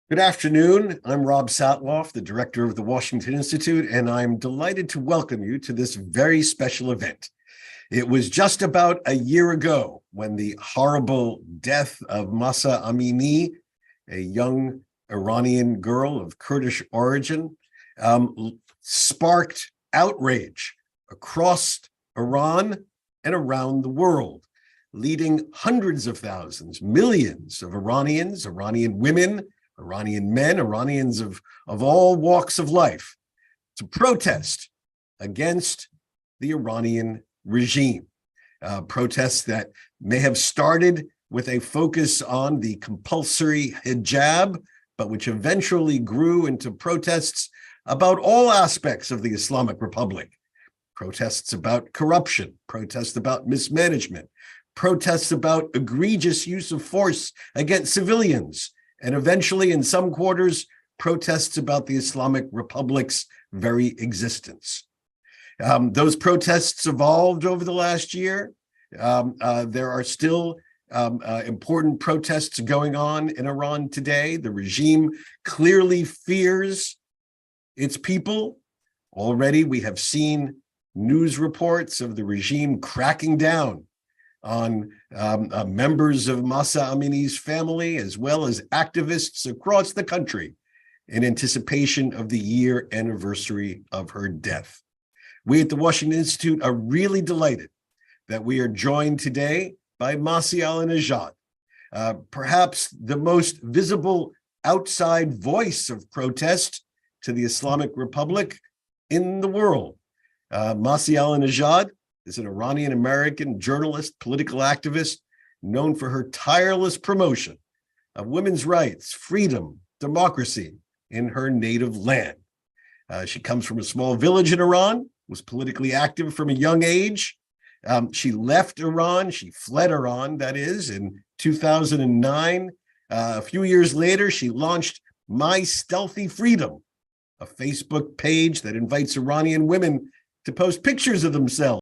Good afternoon. I'm Rob Satloff, the director of the Washington Institute, and I'm delighted to welcome you to this very special event. It was just about a year ago when the horrible death of Mahsa Amini, a young Iranian girl of Kurdish origin, sparked outrage across Iran and around the world, leading hundreds of thousands, millions of Iranians, Iranian women, Iranian men, Iranians of all walks of life, to protest against the Iranian regime. Protests that may have started with a focus on the compulsory hijab, but which eventually grew into protests about all aspects of the Islamic Republic. Protests about corruption, protests about mismanagement, protests about egregious use of force against civilians, and eventually, in some quarters, protests about the Islamic Republic's very existence. Those protests evolved over the last year. There are still important protests going on in Iran today. The regime clearly fears its people. Already, we have seen news reports of the regime cracking down on members of Mahsa Amini's family, as well as activists across the country in anticipation of the year anniversary of her death. We at the Washington Institute are really delighted that we are joined today by Masih Alinejad, perhaps the most visible outside voice of protest to the Islamic Republic in the world. Masih Alinejad is an Iranian-American journalist, political activist, known for her tireless promotion of women's rights, freedom, democracy in her native land. She comes from a small village in Iran, was politically active from a young age. She left Iran, she fled Iran, that is, in 2009. A few years later, she launched My Stealthy Freedom, a Facebook page that invites Iranian women to post pictures of themselves